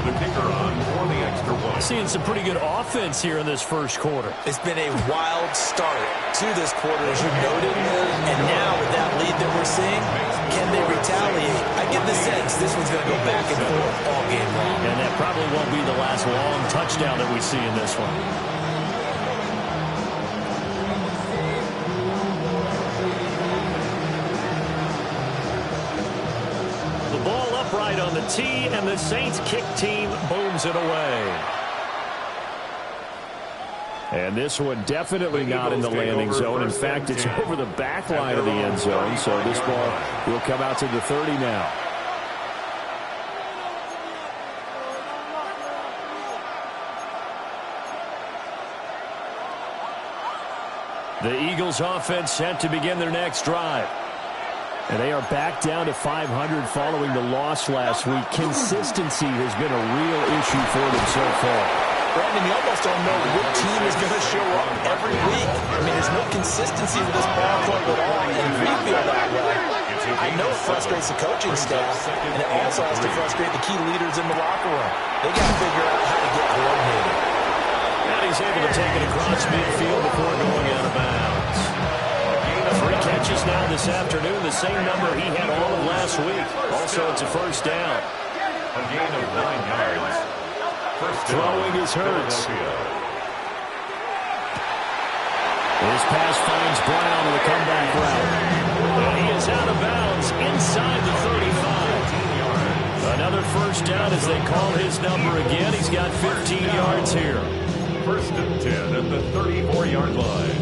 the kicker on for the extra point. Seeing some pretty good offense here in this first quarter. It's been a wild start to this quarter, as you noted. And now with that lead that we're seeing, can they retaliate? I get the sense this one's going to go back and forth all game long. And that probably won't be the last long touchdown that we see in this one. The ball upright on the tee, and the Saints kick team booms it away. And this one definitely not in the landing zone. In fact, it's over the back line of the end zone, so this ball will come out to the 30 now. The Eagles offense set to begin their next drive. And they are back down to 500 following the loss last week. Consistency has been a real issue for them so far. Brandon, you almost don't know what team is going to show up every week. I mean, there's no consistency with this ball club at all, and we feel that way. I know it frustrates the coaching staff, and it also has to frustrate the key leaders in the locker room. They got to figure out how to get coordinated. And he's able to take it across midfield before going out of bounds. 3 catches now this afternoon, the same number he had all of last week. Also, it's a first down. A gain of 9 yards. Throwing is Hurts. His pass finds Brown on the comeback route. And he is out of bounds inside the 35. Another first down as they call his number again. He's got 15 yards here. First and 10 at the 34-yard line.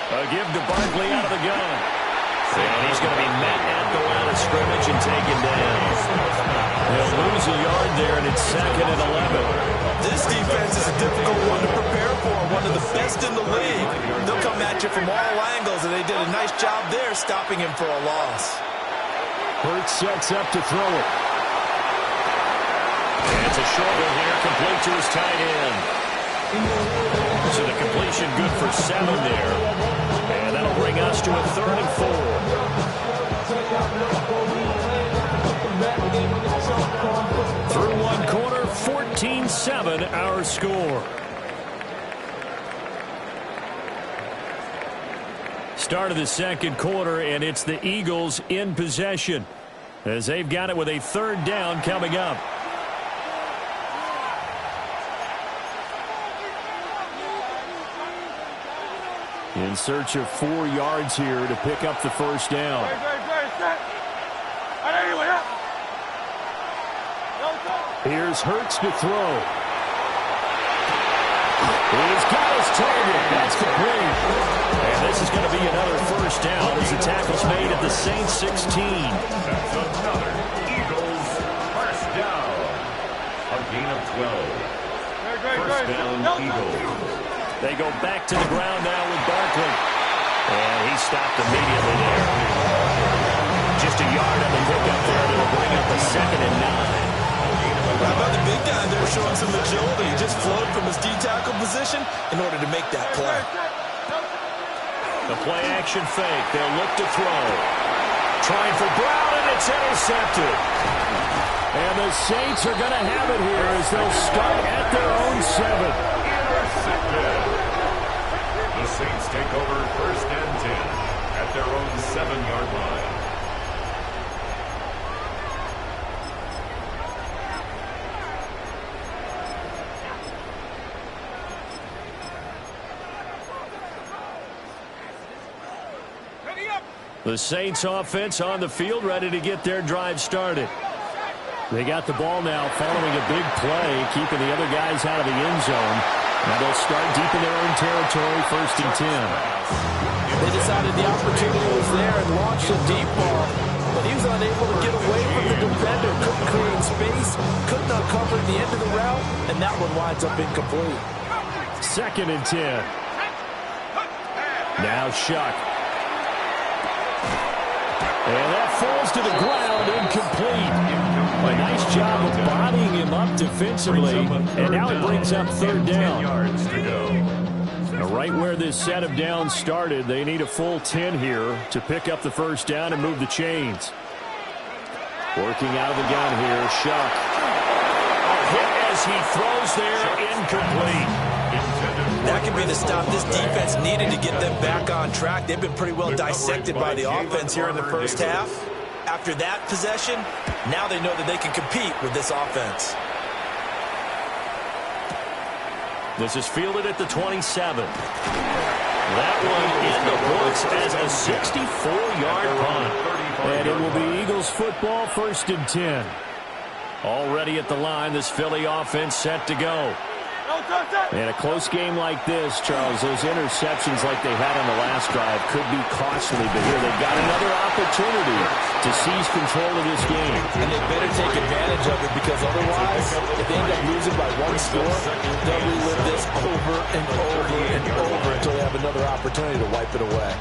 A give to Barkley out of the gun. And he's going to be met at the line of scrimmage and taken down. They'll lose a yard there, and it's 2nd and 11. This defense is a difficult one to prepare for, one of the best in the league. They'll come at you from all angles, and they did a nice job there stopping him for a loss. Hurts sets up to throw it. And it's a short one here, complete to his tight end. So the completion good for 7 there. And that'll bring us to a 3rd and 4. Through 1 quarter, 14-7 our score. Start of the second quarter, and it's the Eagles in possession as they've got it with a 3rd down coming up. In search of 4 yards here to pick up the first down. Here's Hurts to throw. He's got his target. That's complete. And this is going to be another first down as the tackle's made at the Saints 16. That's another Eagles first down. A gain of 12. First down, Eagles. They go back to the ground now with Barkley. And he stopped immediately there. Just a yard on the pickup there. That'll bring up a 2nd and 9. How about the big guy there showing some agility? He just flowed from his D-tackle position in order to make that play. The play action fake. They'll look to throw. Trying for Brown, and it's intercepted. And the Saints are going to have it here as they'll start at their own 7. The Saints take over 1st and 10 at their own 7-yard line. The Saints offense on the field, ready to get their drive started. They got the ball now following a big play, keeping the other guys out of the end zone. Now they'll start deep in their own territory, 1st and 10. They decided the opportunity was there and launched a deep ball, but he was unable to get away from the defender. Couldn't create space, couldn't uncover the end of the route, and that one winds up incomplete. 2nd and 10. Now Shuck. And that falls to the ground, incomplete. A nice job of bodying him up defensively, and now it brings up 3rd down. Yards to go. A Right where this set of downs started, they need a full 10 here to pick up the first down and move the chains. Working out of the gun here, Shuck. Hit as he throws there, incomplete. That could be the stop this defense needed to get them back on track. They've been pretty well dissected by the offense here in the first half. After that possession, now they know that they can compete with this offense. This is fielded at the 27. That one in the books as a 64-yard punt. And it will be Eagles football, 1st and 10. Already at the line, this Philly offense set to go. In a close game like this, Charles, those interceptions like they had on the last drive could be costly, but here they've got another opportunity to seize control of this game. And they better take advantage of it, because otherwise, if they end up losing by one score, they'll relive this over and over and over until they have another opportunity to wipe it away.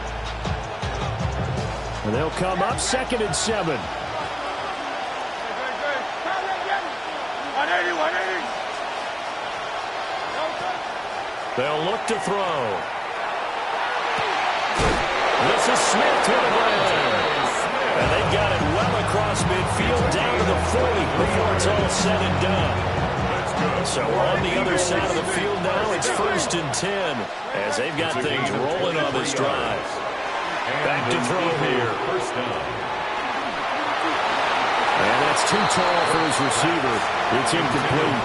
And they'll come up 2nd and 7. 180. They'll look to throw. This is Smith to the ground. And they've got it well across midfield down to the 40 before it's all said and done. So on the other side of the field now, it's 1st and 10 as they've got things rolling on this drive. Back to throw here. First down. And that's too tall for his receiver. It's incomplete.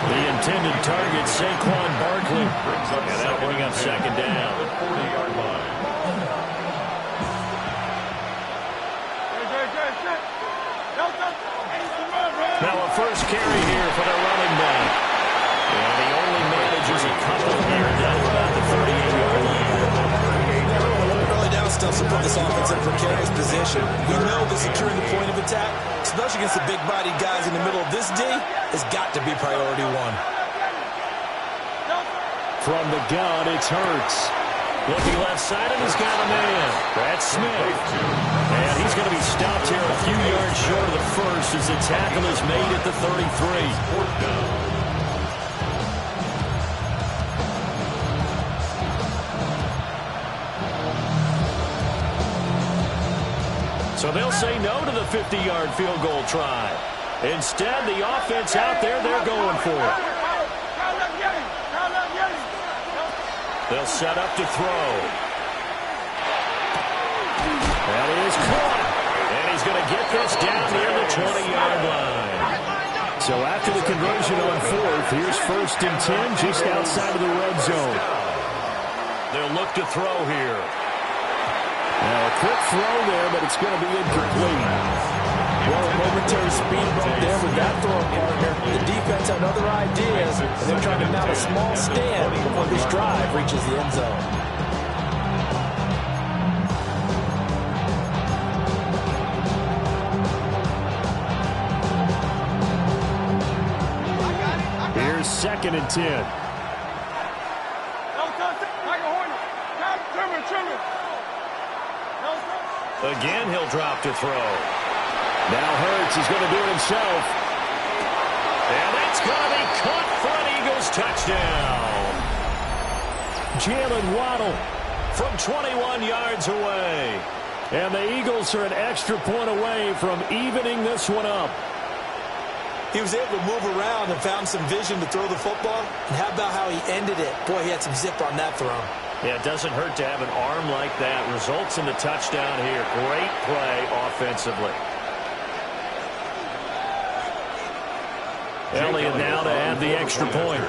The intended target, Saquon Barkley. And that'll bring up 2nd down. 40-yard line. Now a first carry here for the running back. And he only manages a couple here down to about the 38-yard line. Early down stuffs will put this offense in precarious position. We know that securing the point of attack, especially against the big-bodied guys in the middle of this D, has got to be priority one. From the gun, it's Hurts. Looking left side, and he's got a man. That's Smith. And he's going to be stopped here a few yards short of the first as the tackle is made at the 33. So they'll say no to the 50-yard field goal try. Instead, the offense out there, they're going for it. They'll set up to throw. That is caught. And he's going to get this down near the 20-yard line. So after the conversion on 4th, here's 1st and 10 just outside of the red zone. They'll look to throw here. Now a quick throw there, but it's going to be incomplete. Well, a momentary speed bump there with that throw partner. The defense had other ideas, and they're trying to mount a small stand before this drive reaches the end zone. Here's 2nd and 10. Again, he'll drop to throw. Now Hurts is going to do it himself. And that's going to be caught for an Eagles touchdown. Jalen Waddle from 21 yards away. And the Eagles are an extra point away from evening this one up. He was able to move around and found some vision to throw the football. And how about how he ended it? Boy, he had some zip on that throw. Yeah, it doesn't hurt to have an arm like that. Results in the touchdown here. Great play offensively. Elliott now to add the extra point.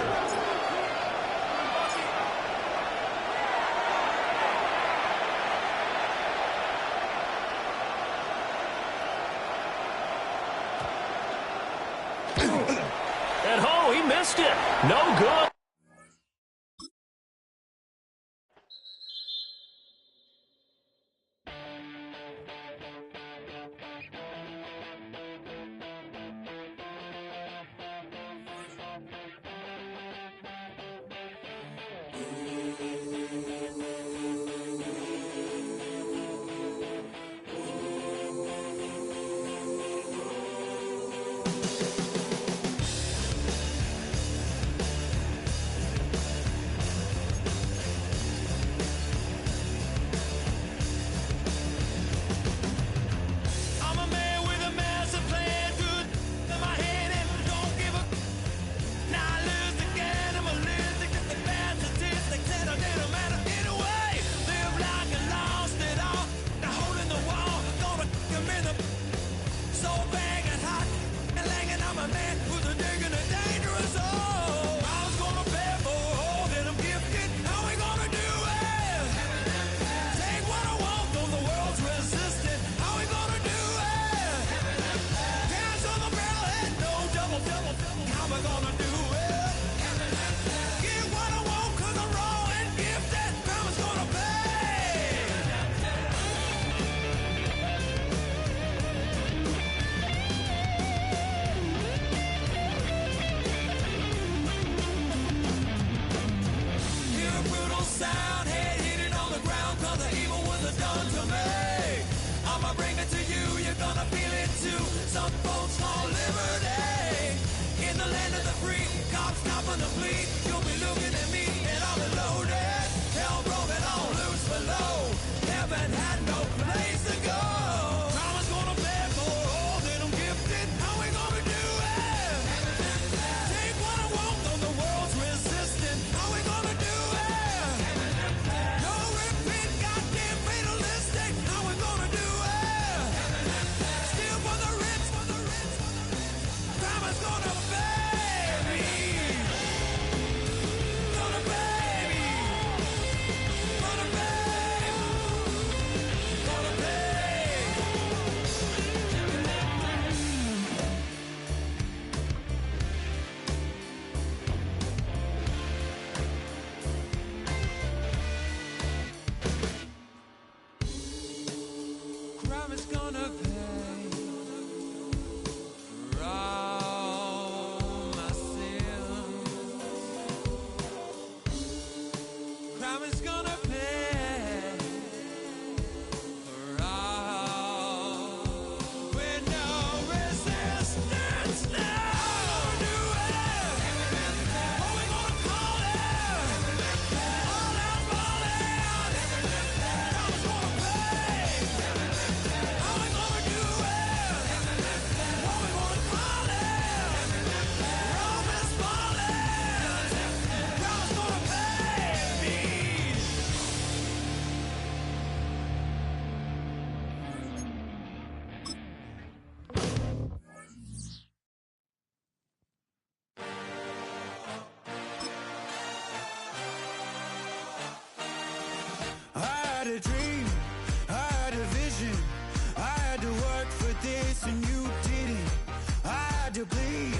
And oh, he missed it. No good. feel it too. Some folks call liberty. In the land of the free, cops stopping the fleet. You'll be looking at me and I'll be loaded. Hell broken all loose below. Heaven had no place to go. Karma's gonna pay for all that I'm gifted. How we gonna do it? Take what I want, though the world's resistant. How we gonna do it? No repeat, goddamn fatalistic. How we gonna do it? Steal for the rich, for the rich, for the rich. Karma's gonna pay me. Gonna pay me. Gonna pay. Gonna pay. Crime is gonna pay for all my sins. Crime is gonna pay for all with no resistance. Now do it. What we gonna call it? All out falling. Crime is gonna pay. How we gonna do it? What we gonna call it? Rome is falling. God's gonna pay me. I had a dream, I had a vision. I had to work for this and you didn't. I had to bleed,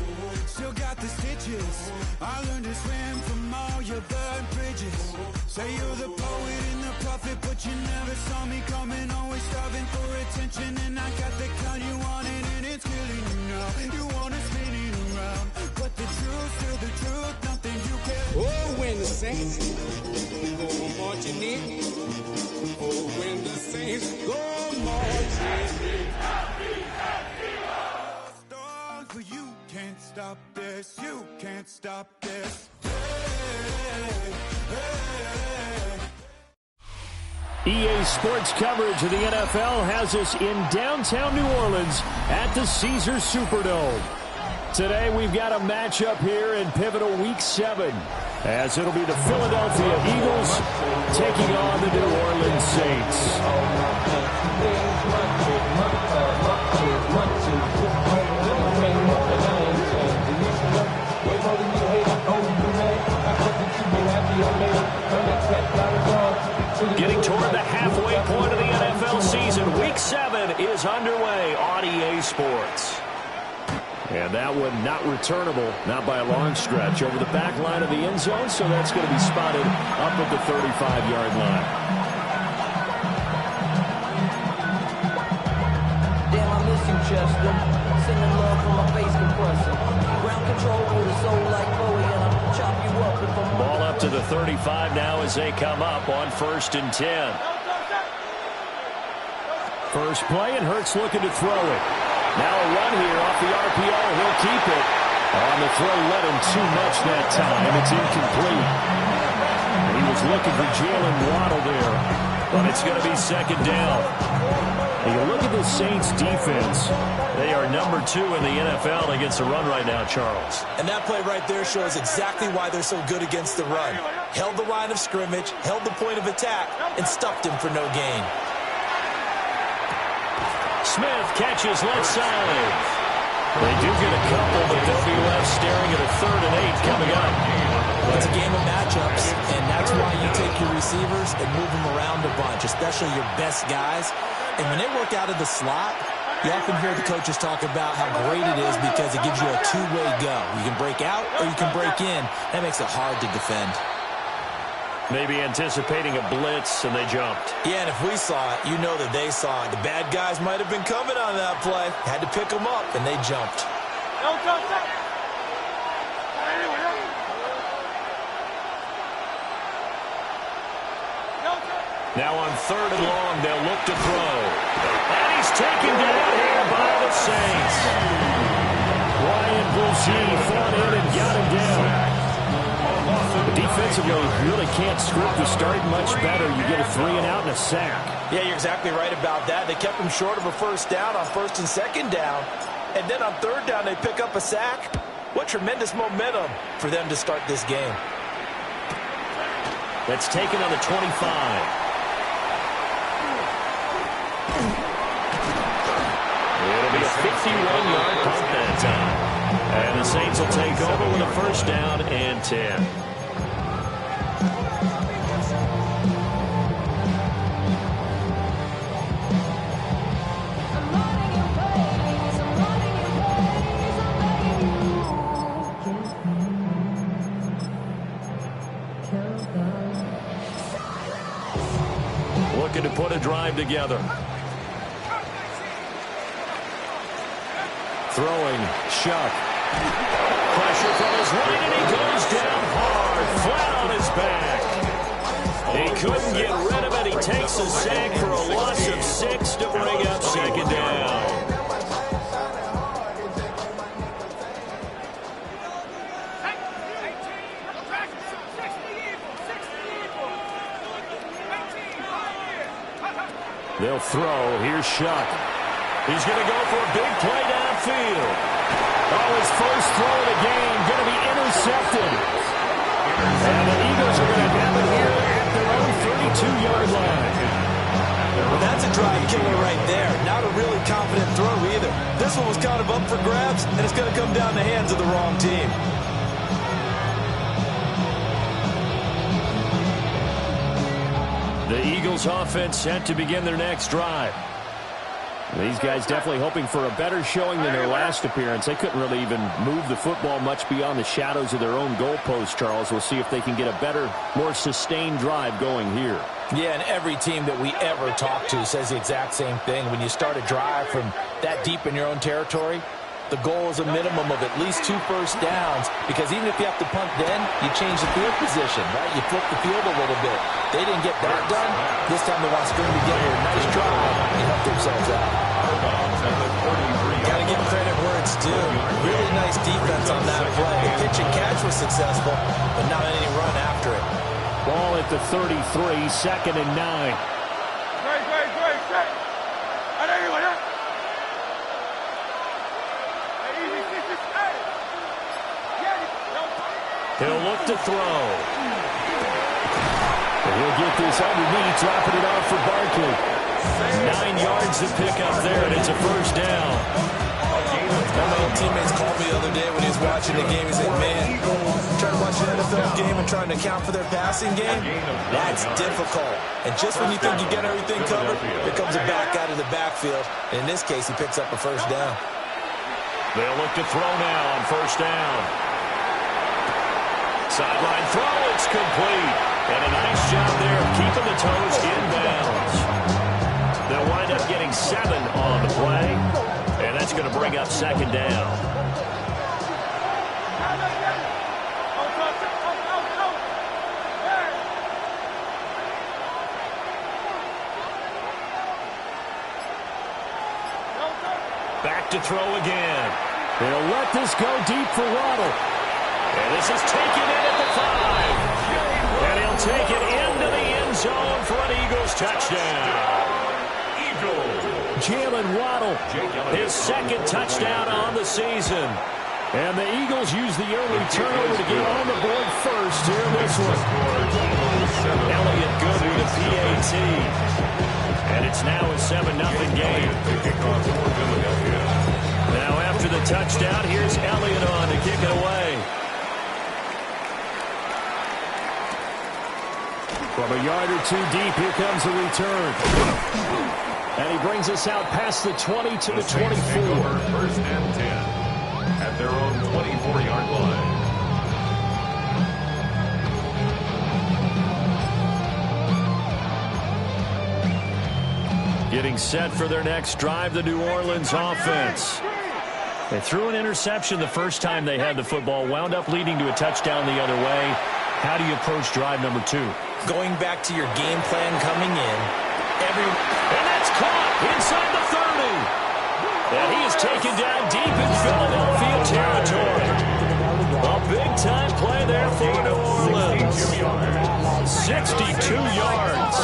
still got the stitches. I learned to swim from all your burned bridges. Say you're the poet and the prophet, but you never saw me coming. Always starving for attention, and I got the kind you wanted, and it's killing you now. You wanna spin it around, but the truth's still the truth. Nothing you can. Oh, when the saints go marching in. Oh, when the saints go marching in. Strong, but you can't stop this. You can't stop this. Hey, hey. EA Sports coverage of the NFL has us in downtown New Orleans at the Caesars Superdome. Today we've got a matchup here in pivotal Week 7, as it'll be the Philadelphia Eagles taking on the New Orleans Saints. Getting toward the halfway point of the NFL season, Week 7 is underway on EA Sports. And that one not returnable, not by a long stretch, over the back line of the end zone, so that's going to be spotted up at the 35-yard line. Damn, I miss you, Chester. Sending love from my face compressor. Ground control with a soul like Bowie, and I'll chop you up if I'm Ball up to the 35 now as they come up on 1st and 10. First play, and Hurts looking to throw it. Now a run here off the RPO. He'll keep it. On the throw, led him too much that time. It's incomplete. He was looking for Jalen Waddle there, but it's going to be 2nd down. And you look at the Saints defense. They are number 2 in the NFL against the run right now, Charles. And that play right there shows exactly why they're so good against the run. Held the line of scrimmage, held the point of attack, and stuffed him for no gain. Smith catches left side. They do get a couple, but they'll be left staring at a 3rd and 8 coming up. It's a game of matchups, and that's why you take your receivers and move them around a bunch, especially your best guys. And when they work out of the slot, you often hear the coaches talk about how great it is because it gives you a two-way go. You can break out or you can break in. That makes it hard to defend. Maybe anticipating a blitz, and they jumped. Yeah, and if we saw it, you know that they saw it. The bad guys might have been coming on that play. Had to pick them up, and they jumped. Now on 3rd and long, they'll look to throw. And he's taken down here by the Saints. Ryan Bougie fought in and got him down. Defensively, you really can't script the start much better. You get a 3 and out and a sack. Yeah, you're exactly right about that. They kept him short of a first down on 1st and 2nd down. And then on 3rd down, they pick up a sack. What tremendous momentum for them to start this game. That's taken on the 25. It'll be a 51-yard punt that time. And the Saints will take over with a 1st down and 10. Looking to put a drive together. Throwing, Shuck. Pressure from his right, and he goes down hard, flat on his back. He couldn't get rid of it. He takes a sack for a loss of 6 to bring up 2nd down. They'll throw. Here's Shuck. He's going to go for a big play downfield. Oh, his first throw of the game going to be intercepted. And the Eagles are going to have it here at their own 32-yard line. Well, that's a drive killer right there. Not a really confident throw either. This one was kind of up for grabs, and it's going to come down the hands of the wrong team. The Eagles offense set to begin their next drive. These guys definitely hoping for a better showing than their last appearance. They couldn't really even move the football much beyond the shadows of their own goalpost, Charles. We'll see if they can get a better, more sustained drive going here. Yeah, and every team that we ever talk to says the exact same thing. When you start a drive from that deep in your own territory, the goal is a minimum of at least 2 first downs, because even if you have to punt then, you change the field position, right? You flip the field a little bit. They didn't get that done. This time they want to string together a nice drive and help themselves out. Got to give credit where it's due. Really nice defense on that play. The pitch and catch was successful, but not any run after it. Ball at the 33, 2nd and 9. He'll look to throw. And he'll get this underneath, dropping it off for Barkley. 9 yards to pick up there, and it's a 1st down. My old teammates called me the other day when he was watching the game. He said, man, trying to watch an NFL game and trying to account for their passing game, that's difficult. And just when you think you get everything covered, here comes a back out of the backfield. And in this case, he picks up a 1st down. They'll look to throw now on 1st down. Sideline throw, it's complete. And a nice job there of keeping the toes inbounds. They'll wind up getting 7 on the play. And that's going to bring up 2nd down. Back to throw again. They'll let this go deep for Waddle. And this is taken in at the 5. And he'll take it into the end zone for an Eagles touchdown. Jalen Waddle, his 2nd touchdown on the season. And the Eagles use the early turnover to get on the board first here in this one. Elliott good with a PAT. And it's now a 7-0 game. Now after the touchdown, here's Elliott on to kick it away. From a yard or 2 deep, here comes the return. And he brings us out past the 20 to the 24. 1st and 10 at their own 24-yard line. Getting set for their next drive, the New Orleans offense. They threw an interception the first time they had the football, wound up leading to a touchdown the other way. How do you approach drive number 2? Going back to your game plan coming in, and that's caught inside the 30. And he is taken down deep in Philadelphia territory. A big-time play there for New Orleans. 62 yards.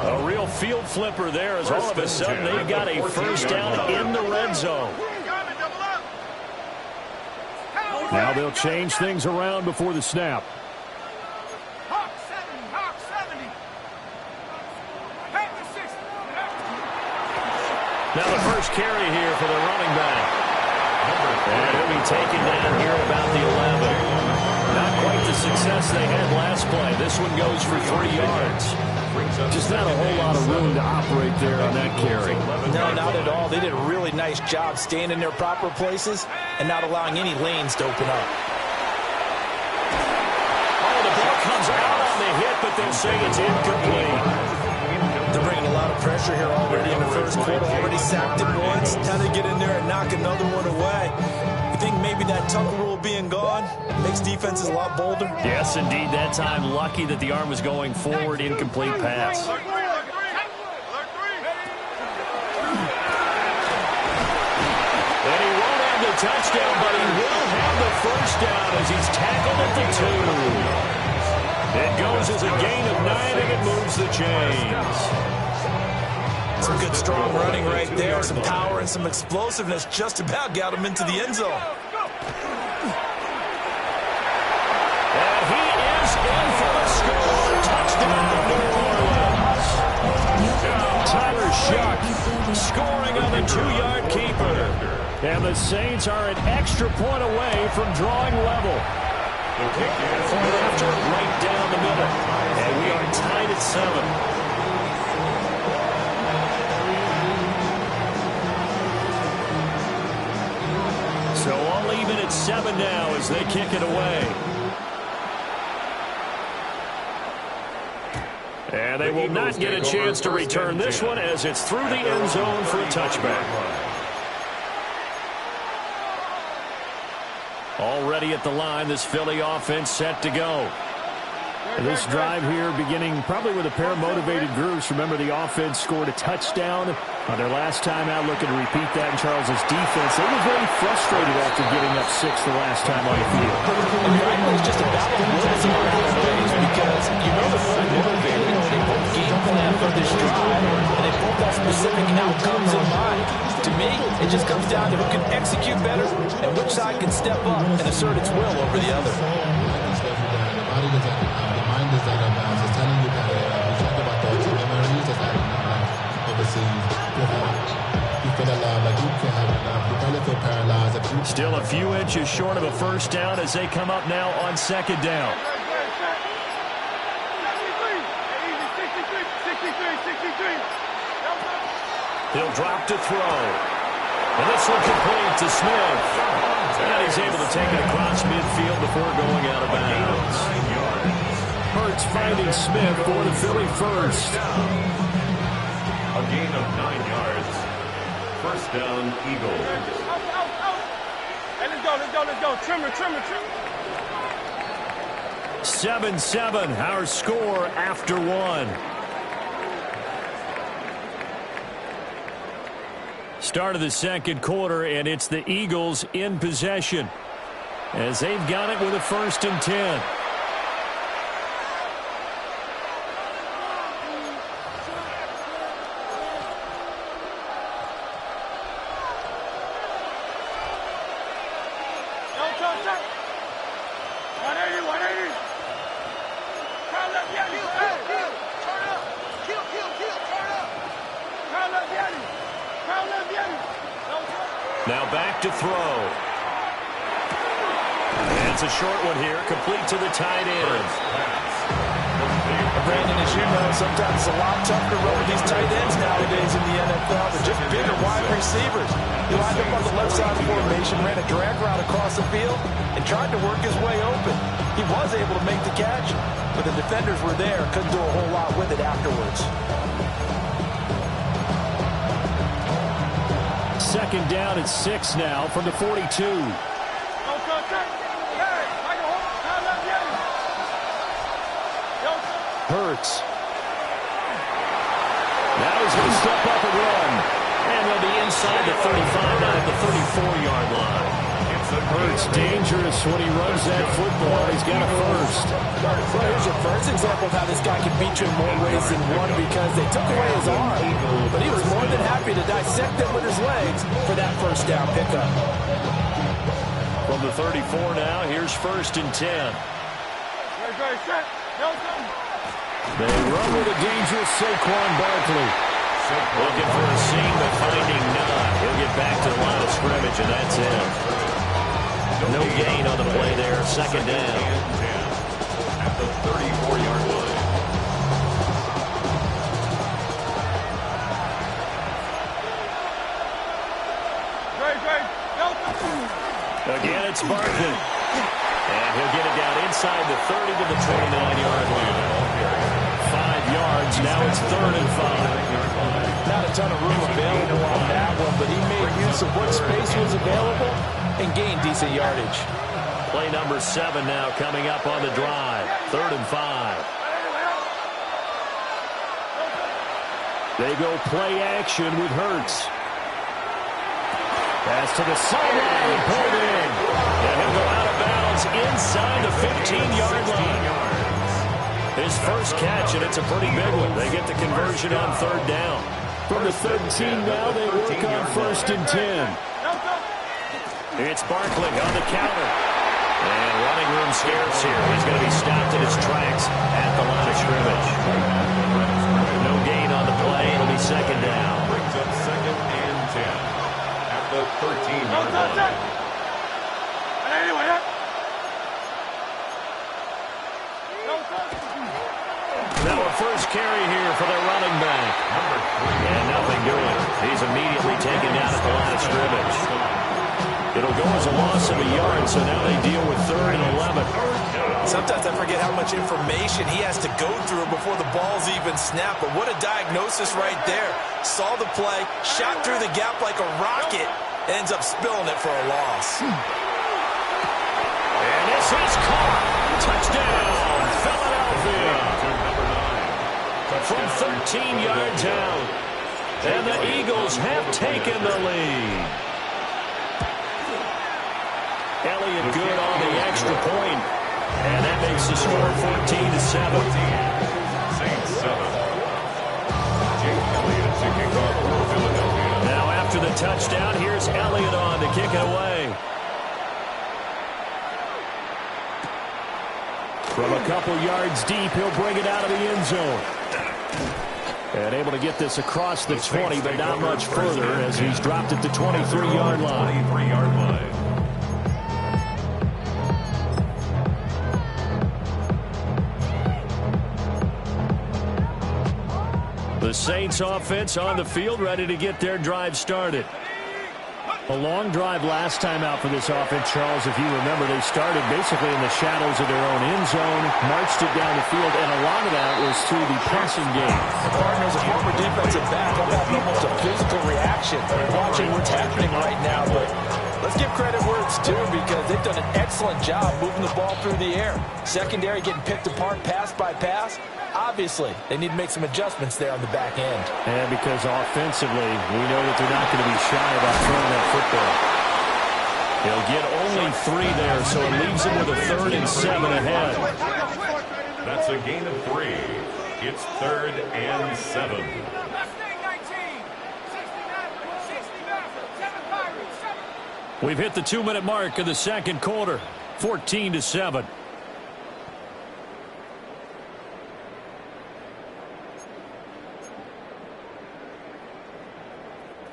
A real field flipper there as all of a sudden they've got a first down in the red zone. Now they'll change things around before the snap. Now the first carry here for the running back. And he'll be taken down here at about the 11. Not quite the success they had last play. This one goes for 3 yards. Just not a whole lot of room to operate there on that carry. No, not at all. They did a really nice job staying in their proper places and not allowing any lanes to open up. Oh, the ball comes out on the hit, but they'll say it's incomplete. They're bringing a lot of pressure here already in the first quarter. Already sacked it once. Now they get in there and knock another one away. You think maybe that Tucker rule being gone makes defenses a lot bolder? Yes, indeed. That time, lucky that the arm was going forward. Incomplete pass. And he won't have the touchdown, but he will have the first down as he's tackled at the 2. It goes as a gain of 9, and it moves the chains. Some good, strong running right there. Some power and some explosiveness just about got him into the end zone. And he is in for the score. Touchdown, New Orleans. Tyler Shuck scoring on the 2-yard keeper. And the Saints are an extra point away from drawing level. Point after right down the middle. And we are tied at 7. So all even at 7 now as they kick it away. And they will not get a chance to return this one as it's through the end zone for a touchback. Already at the line, this Philly offense set to go. This drive here beginning probably with a pair of motivated groups. Remember, the offense scored a touchdown on their last time out. Looking to repeat that in Charles's defense. They were very frustrated after giving up 6 the last time on the field. And frankly, it's just about the wills around the ways because you know they're fully motivated. They put game plan for this drive, and they both have specific outcomes in mind. To me, it just comes down to who can execute better and which side can step up and assert its will over the other. Still a few inches short of a first down as they come up now on second down. He'll drop to throw. And this one complete to Smith. And he's able to take it across midfield before going out of bounds. Hurts finding Smith for the Philly first. A gain of 9 yards. First down, Eagles. Hey, let's go. Trimmer. 7-7, our score after 1. Start of the second quarter, and it's the Eagles in possession as they've got it with a 1st and 10. Now back to throw. And it's a short one here, complete to the tight end. Brandon, as you know, sometimes it's a lot tougher to run with these tight ends nowadays in the NFL. They're just bigger wide receivers. He lined up on the left side of the formation, ran a drag route across the field, and tried to work his way open. He was able to make the catch, but the defenders were there, couldn't do a whole lot with it afterwards. Second down at 6 now from the 42. Hurts. Now he's going to step up and run. And they'll be inside the 35, now at the 34-yard line. Hurts dangerous when he runs that football. He's got a first. Well, here's your first example of how this guy can beat you in more ways than one because they took away his arm. But he was more than happy to dissect them with his legs for that first down pickup. From the 34 now, here's 1st and 10. They run with a dangerous Saquon Barkley. Looking for a seam, but finding none. He'll get back to the line of scrimmage, and that's it. No gain on the play there. 2nd down. At the 34-yard line. Again, it's Barkley. And he'll get it down inside the 30 to the 29-yard line. 5 yards. Now it's 3rd and 5. Not a ton of room available on that one, but he made use of what space was available and gained decent yardage. Play number 7 now coming up on the drive. 3rd and 5. They go play action with Hurts. Pass to the sideline, pulled in. And he'll go out of bounds inside the 15-yard line. His first catch, and it's a pretty big one. They get the conversion on 3rd down. From the 13 now, they work on 1st and 10. It's Barkley on the counter. And running room scarce here. He's going to be stopped in his tracks at the line of scrimmage. No gain on the play. It'll be 2nd down. Brings up 2nd and 10. At the 13-yard line. Now a first carry here for their running back. And nothing doing. He's immediately taken down at the line of scrimmage. It'll go as a loss of a yard, so now they deal with 3rd and 11. Sometimes I forget how much information he has to go through before the ball's even snapped, but what a diagnosis right there. Saw the play, shot through the gap like a rocket, ends up spilling it for a loss. And this is caught. Touchdown, Philadelphia. From 13 yards out. And the Eagles have taken the lead. Elliott good on the extra point. And that makes the score 14-7. Saints 7. Jake Elliott to kick off for Philadelphia. Now after the touchdown, here's Elliott on to kick it away. From a couple yards deep, he'll bring it out of the end zone. And able to get this across the 20, but not much further as he's dropped at the 23-yard line. 23-yard line. The Saints offense on the field, ready to get their drive started. A long drive last time out for this offense, Charles. If you remember, they started basically in the shadows of their own end zone, marched it down the field, and a lot of that was through the passing game. The Cardinals, a former defensive back, have had almost a physical reaction watching what's happening right now. But let's give credit where it's due because they've done an excellent job moving the ball through the air. Secondary getting picked apart pass by pass. Obviously, they need to make some adjustments there on the back end. And because offensively, we know that they're not going to be shy about throwing that football. They'll get only 3 there, so it leaves them with a 3rd and 7 ahead. That's a gain of 3. It's 3rd and 7. We've hit the 2-minute mark of the second quarter, 14-7.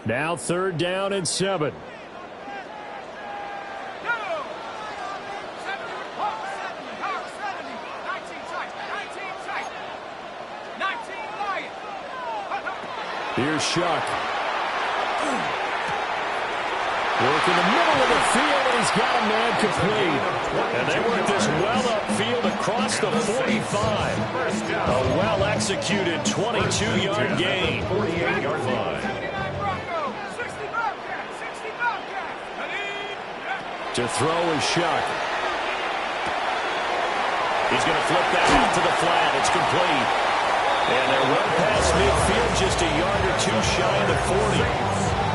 Now 3rd down and 7. Here's Shuck. Work in the middle of the field, and he's got a man complete. And they work this well upfield across the 45. A well-executed 22-yard gain. 48-yard line. To throw is Shuck. He's going to flip that out to the flat. It's complete. And they're run past midfield, just a yard or two shy of the 40.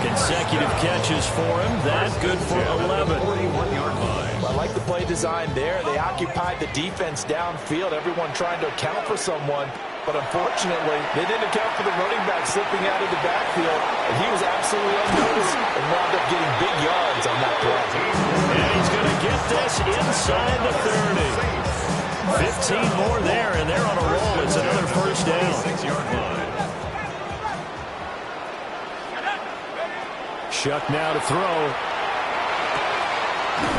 Consecutive catches for him. That good for 11. 41-yard line. I like the play design there. They occupied the defense downfield, everyone trying to account for someone. But unfortunately, they didn't account for the running back slipping out of the backfield. And he was absolutely unnoticed and wound up getting big yards on that play. And he's going to get this inside the 30. 15 more there, and they're on a roll. It's another first down. 6-yard line. Shuck now to throw.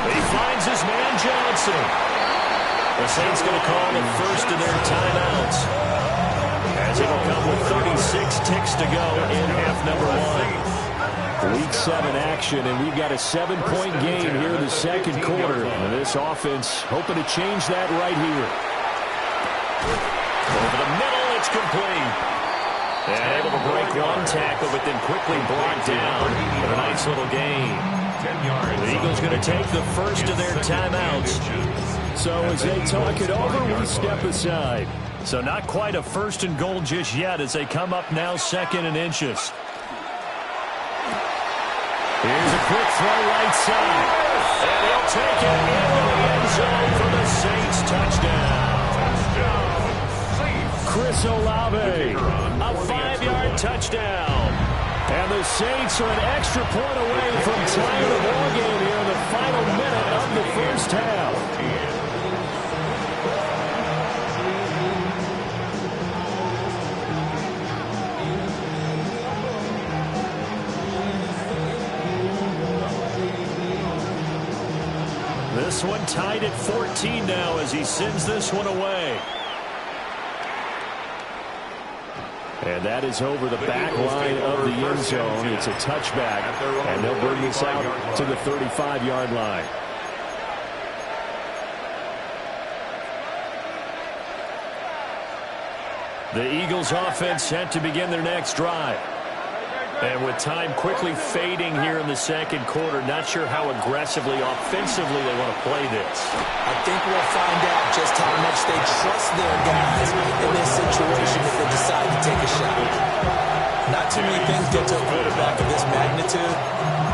He finds his man Johnson. The Saints going to call the first of their timeouts, as it'll come with 36 ticks to go in half number 1. Week 7 action, and we've got a 7-point game here in the second quarter. And this offense hoping to change that right here. Over the middle, it's complete. And able to break one tackle, but then quickly brought down for a nice little gain. 10 yards. The Eagles going to take the first of their timeouts. So as they talk it over, we step aside. So not quite a first and goal just yet as they come up now 2nd and inches. Here's a quick throw right side. And he'll take it into the end zone for the Saints touchdown. Chris Olave, a 5-yard touchdown. And the Saints are an extra point away from tying the ball game here in the final minute of the first half. This one tied at 14 now as he sends this one away. And that is over the back line of the end zone. It's a touchback, and they'll bring this out to the 35-yard line. The Eagles offense set to begin their next drive. And with time quickly fading here in the second quarter, not sure how aggressively, offensively they want to play this. I think we'll find out just how much they trust their guys in this situation if they decide to take a shot. Not too many things get to a quarterback of this magnitude,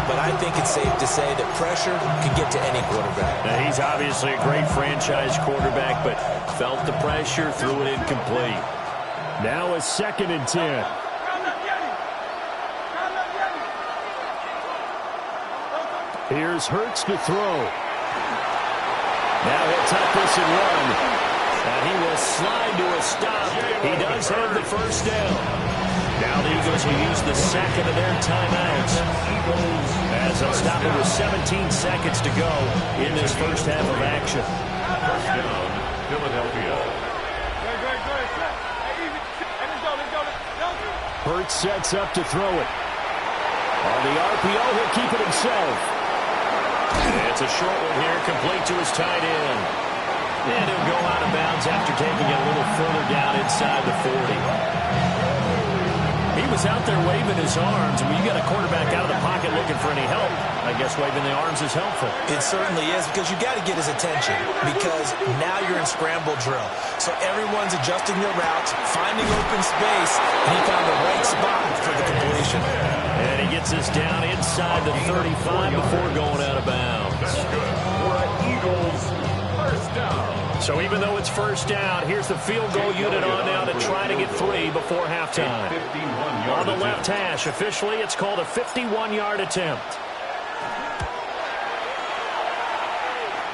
but I think it's safe to say that pressure can get to any quarterback. Now, he's obviously a great franchise quarterback, but felt the pressure, threw it incomplete. Now a 2nd and 10. Here's Hurts to throw. Now he'll tuck this and run. And he will slide to a stop. He does have the first down. Now the Eagles will use the second of their timeouts, as they'll stop it with 17 seconds to go in this first half of action. First down, Philadelphia. Hurts sets up to throw it. On the RPO, he'll keep it himself. It's a short one here, complete to his tight end. And he'll go out of bounds after taking it a little further down inside the 40. He was out there waving his arms. When you got a quarterback out of the pocket looking for any help, I guess waving the arms is helpful. It certainly is, because you got to get his attention, because now you're in scramble drill. So everyone's adjusting their routes, finding open space, and he found the right spot for the completion. And he gets us down inside the 35 before going out of bounds. That's good for an Eagles first down. So even though it's first down, here's the field goal unit on now to try to get 3 before halftime. On the left hash, officially it's called a 51-yard attempt.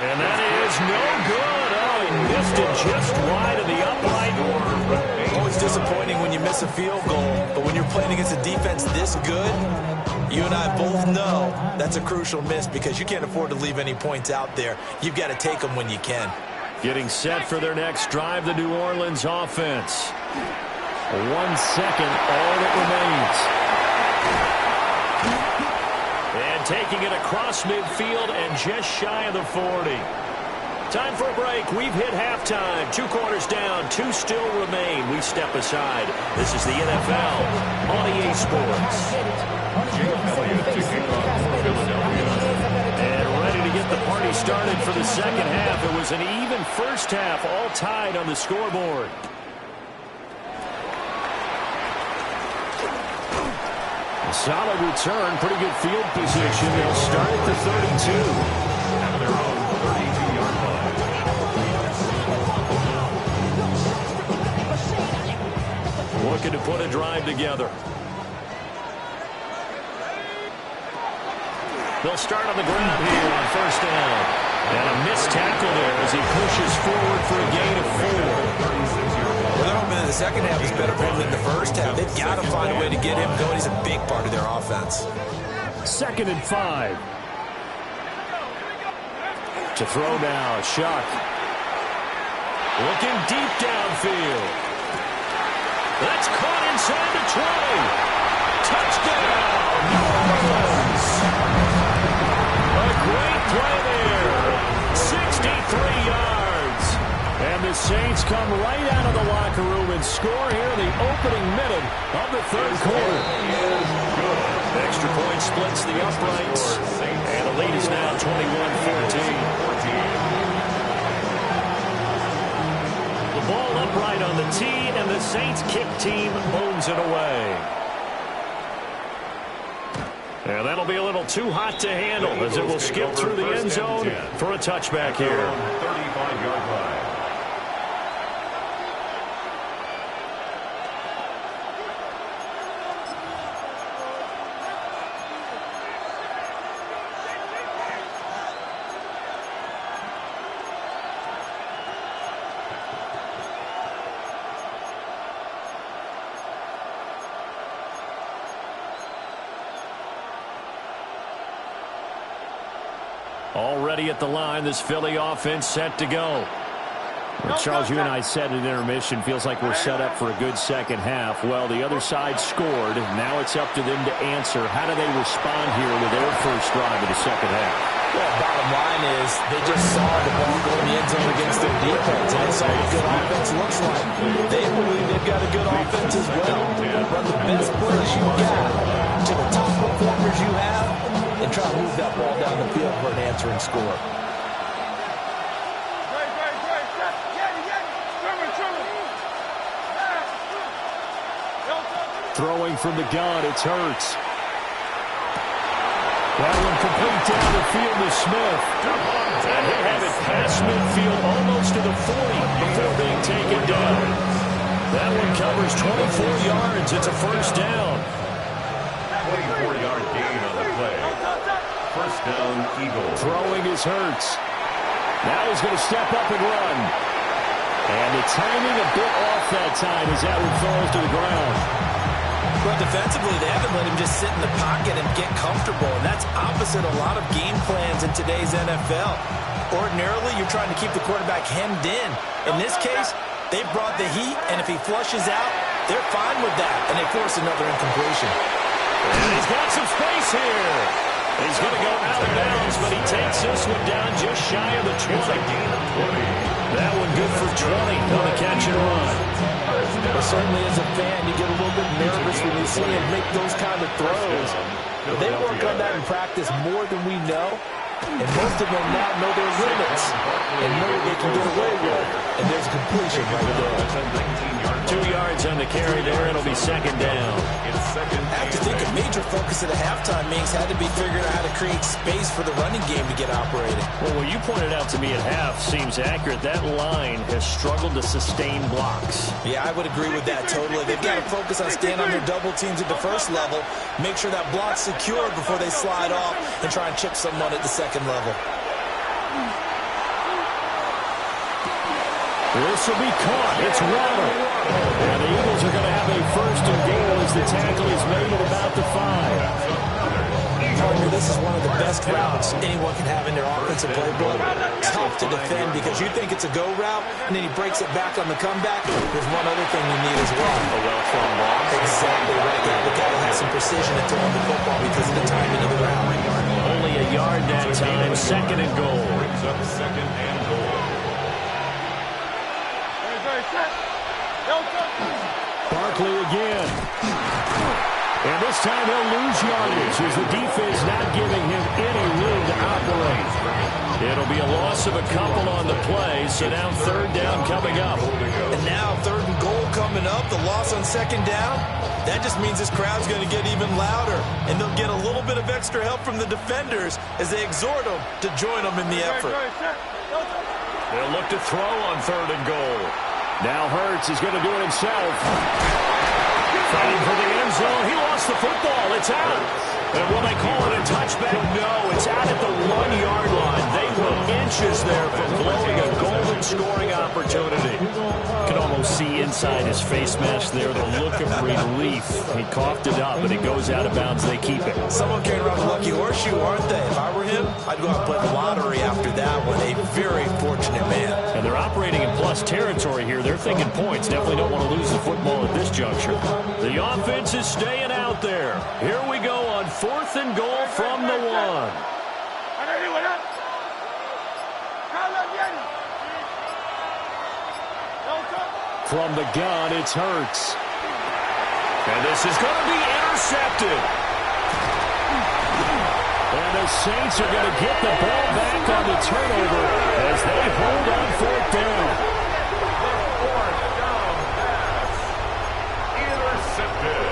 And that is no good. Oh, he missed it just wide of the upright. Always disappointing when you miss a field goal, but when you're playing against a defense this good, you and I both know that's a crucial miss, because you can't afford to leave any points out there. You've got to take them when you can. Getting set for their next drive, the New Orleans offense. 1 second, all that remains. And taking it across midfield and just shy of the 40. Time for a break. We've hit halftime. 2 quarters down, 2 still remain. We step aside. This is the NFL on EA Sports. Jake Elliott to kick off for Philadelphia. And ready to get the party started for the second half. It was an even first half, all tied on the scoreboard. A solid return, pretty good field position. They'll start at the 32. At their own 32-yard line. Looking to put a drive together. They'll start on the ground here on first down. And a missed tackle there as he pushes forward for a gain of 4. Well, they're hoping the second half is better for him than the first half. They've got to find a way to get him going. He's a big part of their offense. 2nd and 5. To throw now, Shuck. Looking deep downfield. That's caught inside the 20. Touchdown! A great play there. 63 yards. And the Saints come right out of the locker room and score here in the opening minute of the third quarter. Extra point splits the uprights. And the lead is now 21-14. The ball upright on the tee, and the Saints kick team bones it away. And that'll be a little too hot to handle as it will skip through the end zone for a touchback here. 35-yard line. Already at the line, this Philly offense set to go. Well, Charles, you and I said at intermission, feels like we're set up for a good second half. Well, the other side scored. Now it's up to them to answer. How do they respond here with their first drive of the second half? Well, bottom line is they just saw the ball go in the end zone against their defense, and they saw what good offense looks like. They believe they've got a good offense as well. Run the best plays you got to the top performers you have, and try to move that ball down the field for an answering score. Throwing from the gun, it's Hurts. That one complete down the field to Smith. And he'll have it past midfield almost to the 40 before being taken down. That one covers 24 yards. It's a first down. 24-yard gain on the play. First down, Eagles. Throwing is Hurts. Now he's going to step up and run. And the timing a bit off that time as that one falls to the ground. But defensively, they haven't let him just sit in the pocket and get comfortable, and that's opposite a lot of game plans in today's NFL. Ordinarily, you're trying to keep the quarterback hemmed in. In this case, they brought the heat, and if he flushes out, they're fine with that, and they force another incompletion. And he's got some space here. He's going to go out of bounds, but he takes this one down just shy of the 20. That one good for 20 on the catch and run. Well, certainly as a fan, you get a little bit nervous when you see him make those kind of throws. But they work on that in practice more than we know. And most of them now know their limits and know what they can get away with. And there's a completion right there. 2 yards on the carry there. It'll be second down. I have to think a major focus at the halftime meetings had to be figuring out how to create space for the running game to get operating. Well, what you pointed out to me at half seems accurate. That line has struggled to sustain blocks. Yeah, I would agree with that totally. They've got to focus on staying on their double teams at the first level, make sure that block's secure before they slide off and try and chip someone at the second level. This will be caught. It's Waddle. And the Eagles are going to have a first and goal as the tackle is made at about the 5. Partner, this is one of the best routes anyone can have in their offensive playbook. Tough to defend because you think it's a go route, and then he breaks it back on the comeback. There's one other thing you need as well. A well-thrown ball. Exactly right. The guy has some precision in throwing the football because of the timing of the route. Only a yard that time. Second and goal. Brings up second and goal. Barkley again. And this time he'll lose yardage as the defense not giving him any room to operate. It'll be a loss of a couple on the play, so now third down coming up. And now third and goal coming up, the loss on second down. That just means this crowd's going to get even louder, and they'll get a little bit of extra help from the defenders as they exhort them to join them in the effort. They'll look to throw on third and goal. Now Hurts is going to do it himself. Fighting for the end zone. He lost the football. It's out. And will they call it a touchback? No, it's out at the 1-yard line. They were inches there from blowing a golden scoring opportunity. You can almost see inside his face mask there the look of relief. He coughed it up, but it goes out of bounds. They keep it. Someone carrying around a lucky horseshoe, aren't they? If I were him, I'd go out and play the lottery after that one. A very fortunate man. And they're operating in plus territory here. They're thinking points. Definitely don't want to lose the football at this juncture. The offense is staying out there. Here we go on 4th and goal from the 1. From the gun, it's Hurts. And this is going to be intercepted. And the Saints are going to get the ball back on the turnover as they hold on 4th down. Intercepted.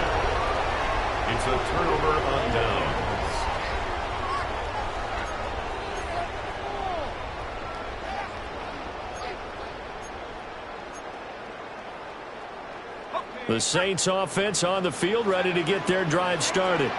It's a turnover on downs. The Saints offense on the field, ready to get their drive started.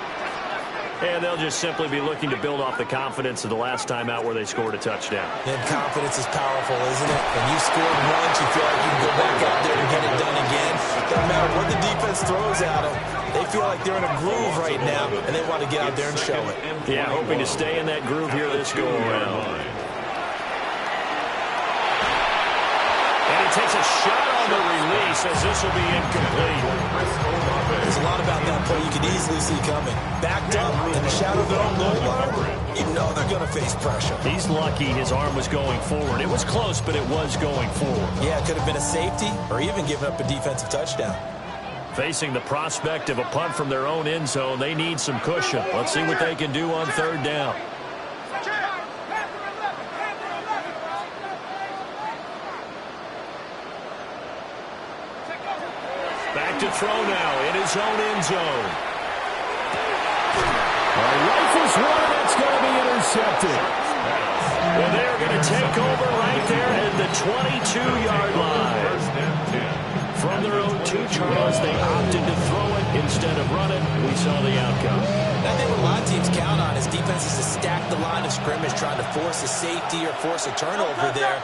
And they'll just simply be looking to build off the confidence of the last time out where they scored a touchdown. And confidence is powerful, isn't it? When you scored once, you feel like you can go back out there and get it done again. Doesn't matter what the defense throws at them. They feel like they're in a groove right now, and they want to get out there and show it. Yeah, hoping to stay in that groove here this go-around. And he takes a shot on the release as this will be incomplete. There's a lot about that play you could easily see coming. Backed up in the shadow of their own goal line, you know they're going to face pressure. He's lucky his arm was going forward. It was close, but it was going forward. Yeah, it could have been a safety or even given up a defensive touchdown. Facing the prospect of a punt from their own end zone, they need some cushion. Let's see what they can do on third down. Back to throw now in his own end zone. Rifles one, that's going to be intercepted. Well, they're going to take over right there at the 22-yard line. From their own 2, Charles, they opted to throw it instead of run it. We saw the outcome. I think what a lot of teams count on is defenses to stack the line of scrimmage, trying to force a safety or force a turnover there.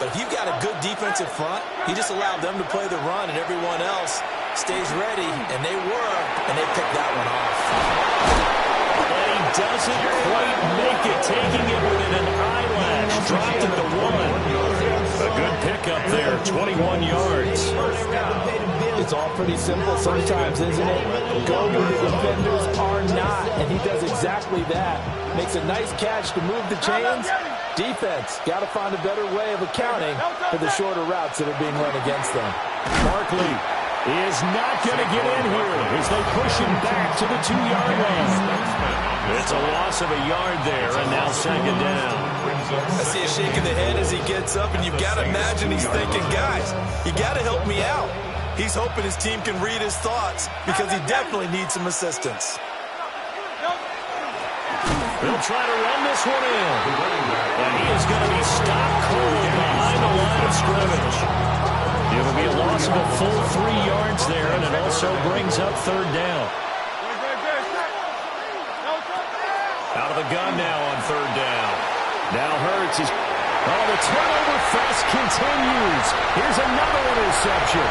But if you've got a good defensive front, you just allow them to play the run and everyone else stays ready, and they were, and they picked that one off. And he doesn't quite make it, taking it within an eyelash, dropped at the 1. A good pickup there, 21 yards. It's all pretty simple sometimes, isn't it? Go where the defenders are not, and he does exactly that. Makes a nice catch to move the chains. Defense, got to find a better way of accounting for the shorter routes that are being run against them. Barkley is not going to get in here as they push him back to the 2-yard line. It's a loss of a yard there, and now second down. I see a shake of the head as he gets up, and you've got to imagine he's thinking, guys, you got to help me out. He's hoping his team can read his thoughts because he definitely needs some assistance. They'll try to run this one in. And he is going to be stopped cold behind the line of scrimmage. It will be a loss of a full 3 yards there, and it also brings up third down. Out of the gun now on third down. Now Hurts is... Oh, the turnover fest continues. Here's another interception.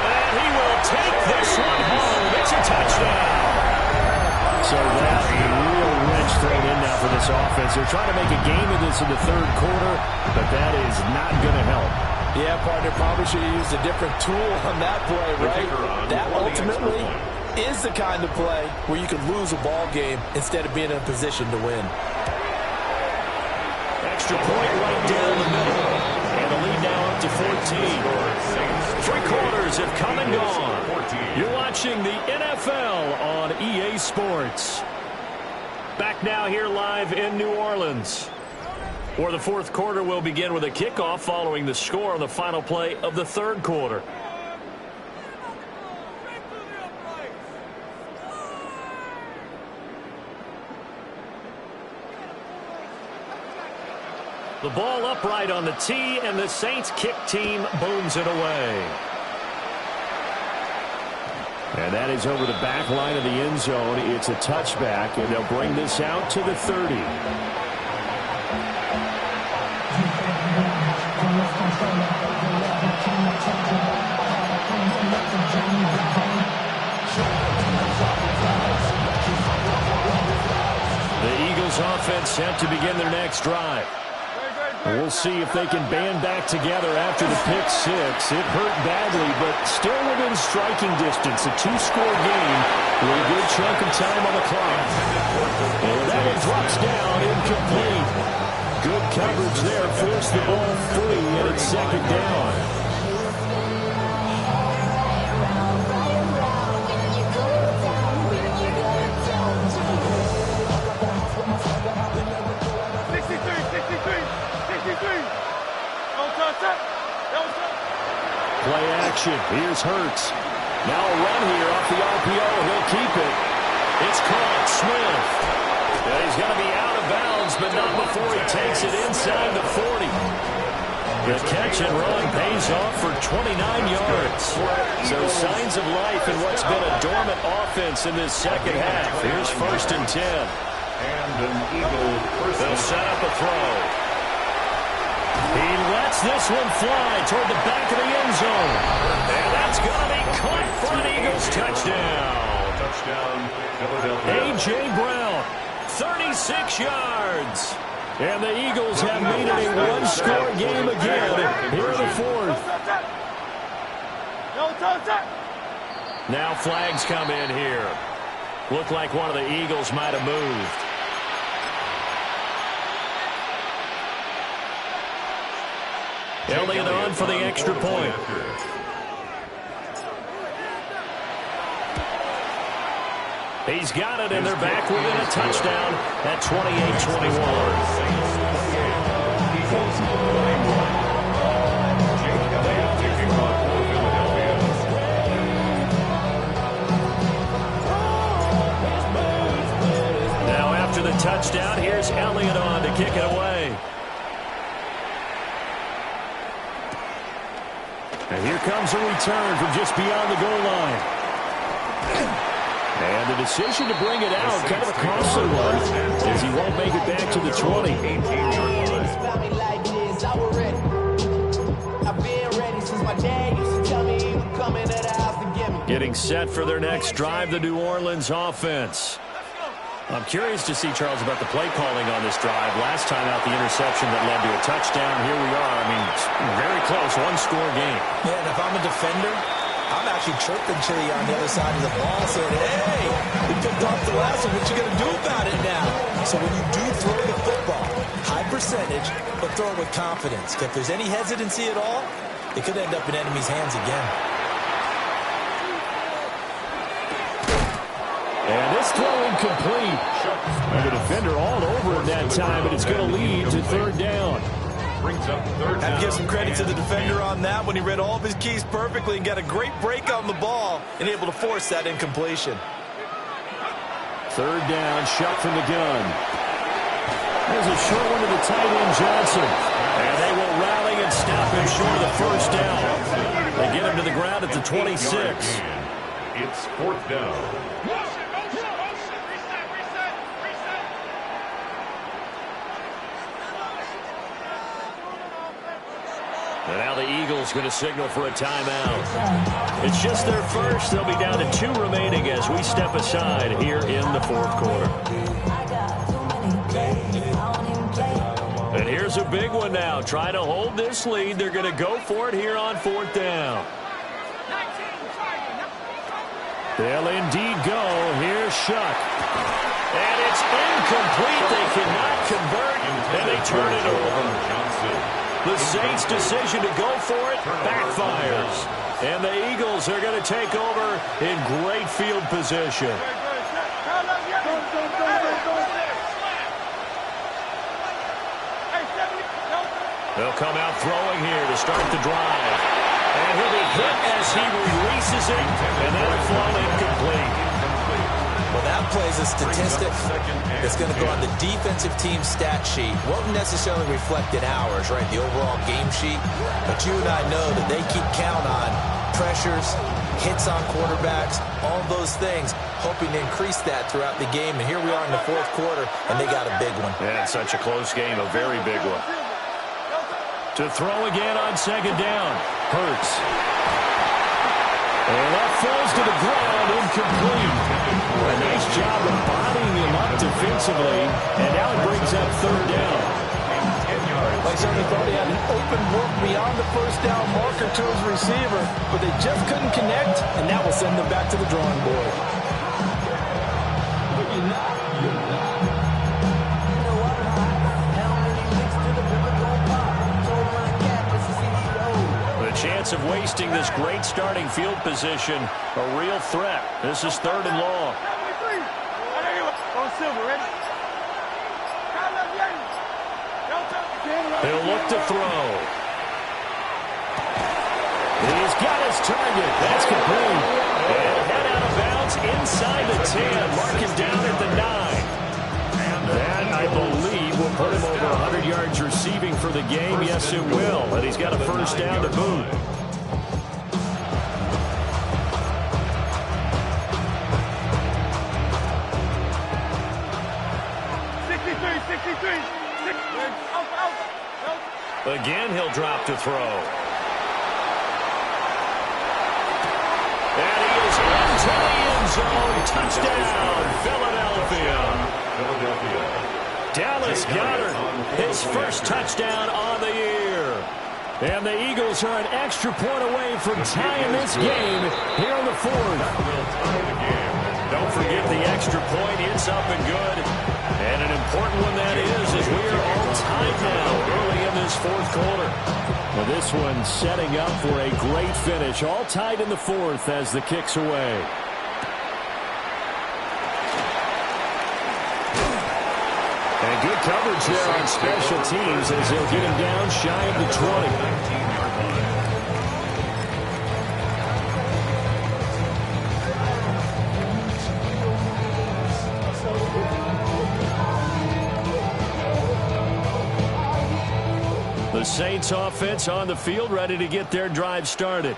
And he will take this one home. It's a touchdown. So that's a real wrench thrown in now for this offense. They're trying to make a game of this in the third quarter, but that is not going to help. Yeah, partner, probably should have used a different tool on that play, right? That ultimately is the kind of play where you can lose a ball game instead of being in a position to win. Extra point right down the middle. And the lead now up to 14. 3 quarters have come and gone. You're watching the NFL on EA Sports. Back now here live in New Orleans. For the fourth quarter, we'll begin with a kickoff following the score on the final play of the third quarter. The ball upright on the tee, and the Saints kick team booms it away. And that is over the back line of the end zone. It's a touchback, and they'll bring this out to the 30. The Eagles offense set to begin their next drive. We'll see if they can band back together after the pick six. It hurt badly, but still within striking distance. A 2-score game with a good chunk of time on the clock. And that one drops down incomplete. Good coverage there. Forced the ball free, and it's second down. Play action. Here's Hurts. Now a run here off the RPO. He'll keep it. It's caught. Smith. And he's going to be out of bounds, but not before he takes it inside the 40. The catch and run pays off for 29 yards. So signs of life in what's been a dormant offense in this second half. Here's 1st and 10. And an Eagle first. They'll set up a throw. He lets this one fly toward the back of the end zone. And that's going to be caught for an Eagles touchdown. Touchdown, Philadelphia. A.J. Brown, 36 yards. And the Eagles have made it a one-score game again here in the fourth. Now flags come in here. Looked like one of the Eagles might have moved. Elliott on for the extra point. He's got it, and they're back within a touchdown at 28-21. Now after the touchdown, here's Elliott on to kick it away. And here comes a return from just beyond the goal line. And the decision to bring it out, kind of a costly one, as he won't make it back to the 20. Getting set for their next drive, the New Orleans offense. I'm curious to see, Charles, about the play calling on this drive. Last time out, the interception that led to a touchdown. Here we are. I mean, very close, one-score game. Yeah, and if I'm a defender, I'm actually chirping to you on the other side of the ball, saying, hey, you picked off the last one. What you going to do about it now? So when you do throw the football, high percentage, but throw it with confidence. If there's any hesitancy at all, it could end up in enemy's hands again. And this throw incomplete. And the defender all over him that time, but it's going to lead to third down. Brings up third down. I'd give some credit to the defender on that when he read all of his keys perfectly and got a great break on the ball and able to force that incompletion. Third down, shot from the gun. There's a short one to the tight end, Johnson. And they will rally and stop him short of the first down. They get him to the ground at the 26. It's fourth down. And now the Eagles going to signal for a timeout. It's just their first. They'll be down to 2 remaining as we step aside here in the fourth quarter. And here's a big one now. Trying to hold this lead. They're going to go for it here on fourth down. They'll indeed go. Here's Shuck. And it's incomplete. They cannot convert, and they turn it over. The Saints' decision to go for it backfires. And the Eagles are going to take over in great field position. They'll come out throwing here to start the drive. And he'll be hit as he releases it, and that'll fall incomplete. Well, that plays a statistic that's going to go on the defensive team stat sheet. Won't necessarily reflect in ours, right, the overall game sheet. But you and I know that they keep count on pressures, hits on quarterbacks, all those things, hoping to increase that throughout the game. And here we are in the fourth quarter, and they got a big one. Yeah, it's such a close game, a very big one. To throw again on second down. Hurts. And that falls to the ground, incomplete. A nice job of bodying him up defensively, and now it brings up third down. Like somebody thought he had an open look beyond the first down marker to his receiver, but they just couldn't connect, and that will send them back to the drawing board. Chance of wasting this great starting field position, a real threat. This is third and long. He'll look to throw. He's got his target. That's complete. And head out of bounds inside the 10. Mark him down at the 9. That, I believe, will put him over 100 yards receiving for the game. Yes, it will. And he's got a first down to boot. Again, he'll drop to throw. And he is into the end zone. Touchdown, Philadelphia. Dallas Goedert, his first touchdown on the year. And the Eagles are an extra point away from tying this game here in the fourth. Don't forget the extra point. It's up and good. And an important one that is, as we are all tied now early in this fourth quarter. Well, this one setting up for a great finish. All tied in the fourth as the kick's away. And good coverage there on special teams as they'll get him down shy of the 20. The Saints offense on the field, ready to get their drive started.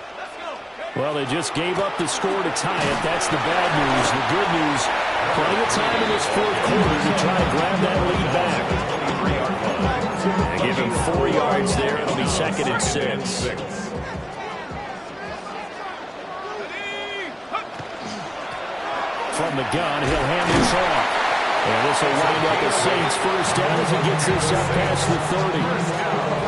Well, they just gave up the score to tie it. That's the bad news. The good news, plenty of time in this fourth quarter to try to grab that lead back. They give him 4 yards there. It'll be second and 6. From the gun, he'll hand this off. And this will wind up a Saints first down as he gets this up past the 30.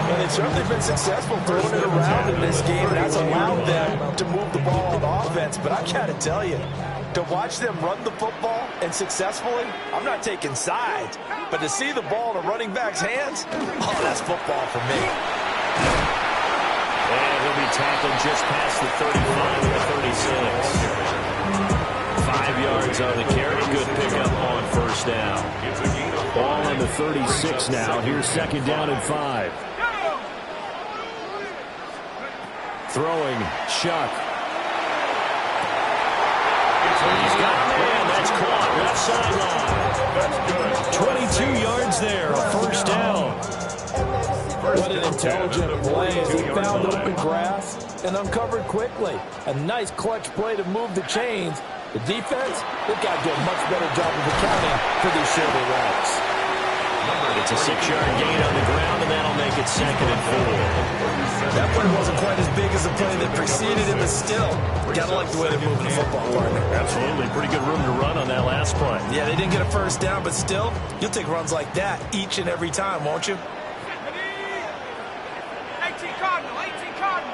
And they've certainly been successful throwing it around in this game. That's allowed them to move the ball on offense. But I got to tell you, to watch them run the football and successfully, I'm not taking sides. But to see the ball in a running back's hands, oh, that's football for me. And he'll be tackled just past the 35 to the 36. 5 yards on the carry. Good pickup on first down. Ball on the 36 now. Here's second down and 5. Throwing, Chuck. He's got a man. That's caught. Left sideline. 22 yards there. A first down. What an intelligent play as he found open grass and uncovered quickly. A nice clutch play to move the chains. The defense, they've got to do a much better job of accounting for these shorter routes. It's a 6-yard gain on the ground, and that'll make it second and 4. That play wasn't quite as big as the play that preceded it, but still, gotta like the way they're moving the football, partner. Absolutely. Pretty good room to run on that last play. Yeah, they didn't get a first down, but still, you'll take runs like that each and every time, won't you? 18 Cardinal, 18 Cardinal.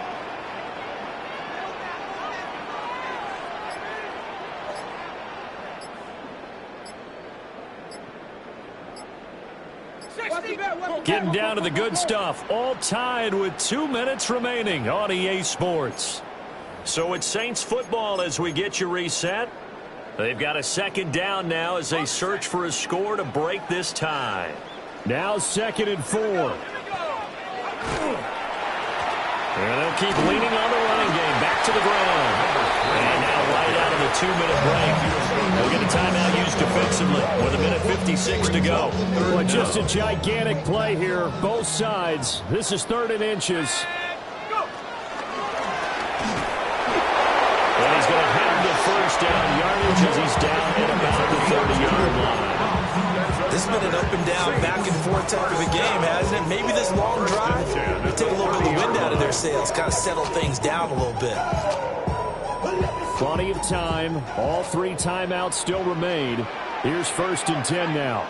Getting down to the good stuff. All tied with 2 minutes remaining on EA Sports. So it's Saints football as we get you reset. They've got a second down now as they search for a score to break this tie. Now 2nd and 4. And they'll keep leaning on the running game. Back to the ground. And now right out of the 2-minute break. We'll get a timeout used defensively with 1:56 to go. Well, just a gigantic play here. Both sides. This is 3rd and inches. And he's going to have the first down yardage as he's down at about the 30-yard line. This has been an up and down, back and forth type of a game, hasn't it? Maybe this long drive will take a little bit of the wind out of their sails, kind of settle things down a little bit. Plenty of time. All 3 timeouts still remain. Here's 1st and 10 now.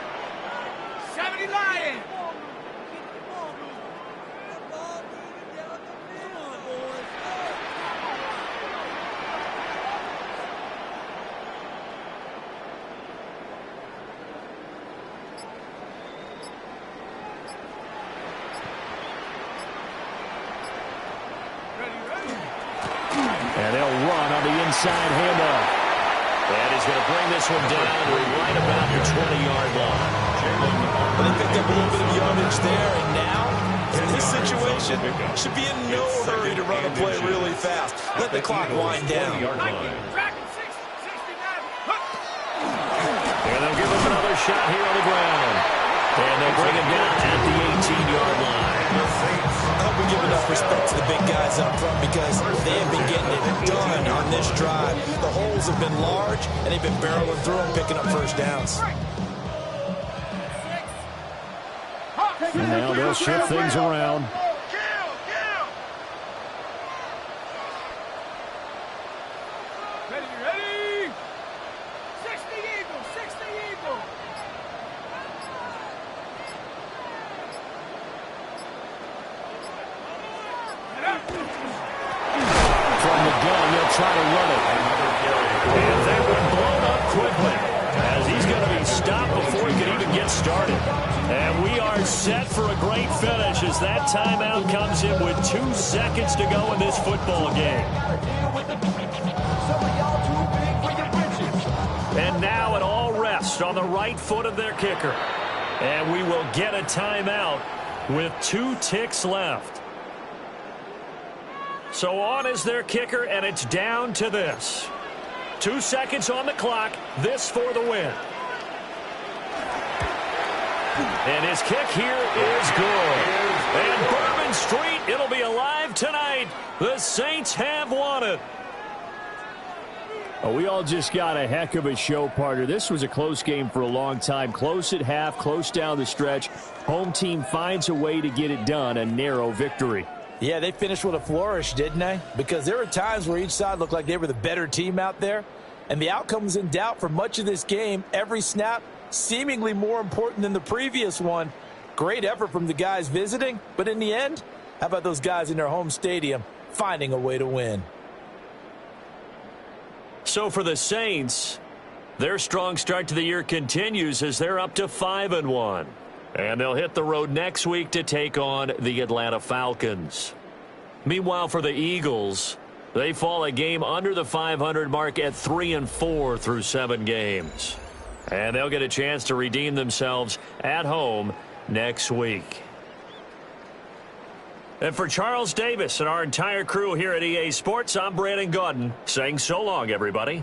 70 Lions. And they'll run on the inside handoff. And he's going to bring this one down right about the 20-yard line. But they picked up a little bit of yardage there, and now, in this situation, should be in no hurry to run a play really fast. Let the clock wind down. And they'll give him another shot here on the ground. And they'll bring him down at the 18-yard line. I hope we give enough respect to the big guys up front because they have been getting it done on this drive. The holes have been large, and they've been barreling through them, picking up first downs. And now they'll shift things around. Ready? 60 Eagles, 60 Eagles. From the gun, they'll try to run it. And that one blown up quickly as he's going to be stopped before he can even get started. And we are set for a great finish as that timeout comes in with 2 seconds to go in this football game. And now it all rests on the right foot of their kicker. And we will get a timeout with 2 ticks left. So on is their kicker, and it's down to this. 2 seconds on the clock. This for the win. And his kick here is good. And Bourbon Street, it'll be alive tonight. The Saints have won it. We all just got a heck of a show, partner. This was a close game for a long time. Close at half, close down the stretch. Home team finds a way to get it done, a narrow victory. Yeah, they finished with a flourish, didn't they? Because there were times where each side looked like they were the better team out there. And the outcome was in doubt for much of this game. Every snap seemingly more important than the previous one. Great effort from the guys visiting. But in the end, how about those guys in their home stadium finding a way to win? So for the Saints, their strong start to the year continues as they're up to 5-1. And they'll hit the road next week to take on the Atlanta Falcons. Meanwhile, for the Eagles, they fall a game under the 500 mark at 3-4 through 7 games. And they'll get a chance to redeem themselves at home next week. And for Charles Davis and our entire crew here at EA Sports, I'm Brandon Gaudin saying so long, everybody.